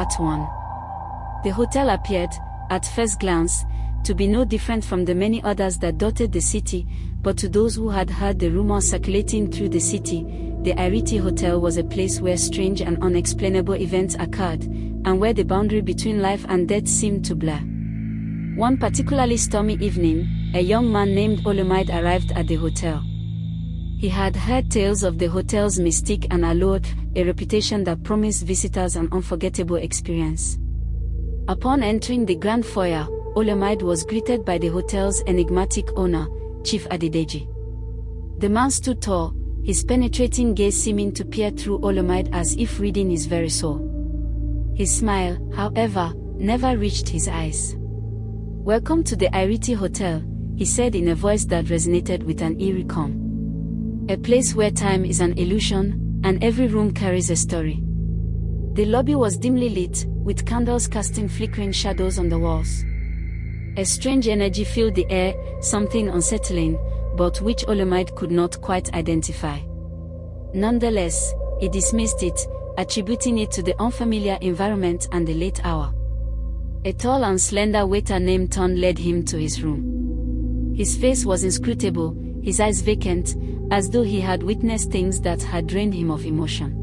Part 1. The hotel appeared, at first glance, to be no different from the many others that dotted the city, but to those who had heard the rumors circulating through the city, the Iriti Hotel was a place where strange and unexplainable events occurred, and where the boundary between life and death seemed to blur. One particularly stormy evening, a young man named Olumide arrived at the hotel. He had heard tales of the hotel's mystique and allure, a reputation that promised visitors an unforgettable experience. Upon entering the grand foyer, Olumide was greeted by the hotel's enigmatic owner, Chief Adedeji. The man stood tall, his penetrating gaze seeming to peer through Olumide as if reading his very soul. His smile, however, never reached his eyes. "Welcome to the Iriti Hotel," he said in a voice that resonated with an eerie calm. "A place where time is an illusion, and every room carries a story." The lobby was dimly lit, with candles casting flickering shadows on the walls. A strange energy filled the air, something unsettling, but which Olumide could not quite identify. Nonetheless, he dismissed it, attributing it to the unfamiliar environment and the late hour. A tall and slender waiter named Ton led him to his room. His face was inscrutable, his eyes vacant, as though he had witnessed things that had drained him of emotion.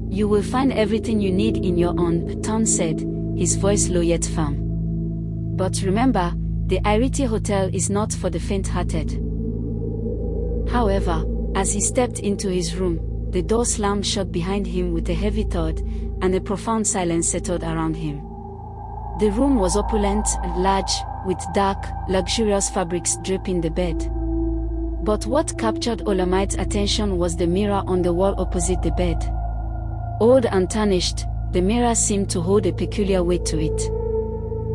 "You will find everything you need in your own," Ton said, his voice low yet firm. "But remember, the Iriti Hotel is not for the faint-hearted." However, as he stepped into his room, the door slammed shut behind him with a heavy thud, and a profound silence settled around him. The room was opulent and large, with dark, luxurious fabrics draping the bed. But what captured Olumide's attention was the mirror on the wall opposite the bed. Old and tarnished, the mirror seemed to hold a peculiar weight to it.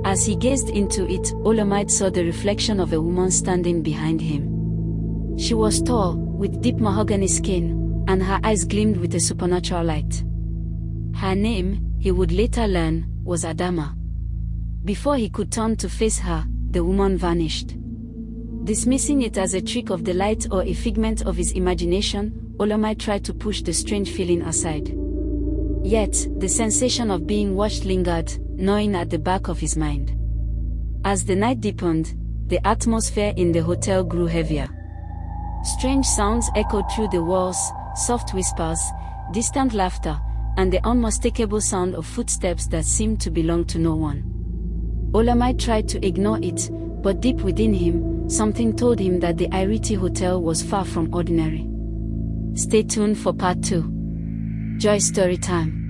As he gazed into it, Olumide saw the reflection of a woman standing behind him. She was tall, with deep mahogany skin, and her eyes gleamed with a supernatural light. Her name, he would later learn, was Adama. Before he could turn to face her, the woman vanished. Dismissing it as a trick of the light or a figment of his imagination, Olumide tried to push the strange feeling aside. Yet, the sensation of being watched lingered, gnawing at the back of his mind. As the night deepened, the atmosphere in the hotel grew heavier. Strange sounds echoed through the walls, soft whispers, distant laughter, and the unmistakable sound of footsteps that seemed to belong to no one. Olumide tried to ignore it, but deep within him, something told him that the Iriti Hotel was far from ordinary. Stay tuned for Part 2. Joy Story Time.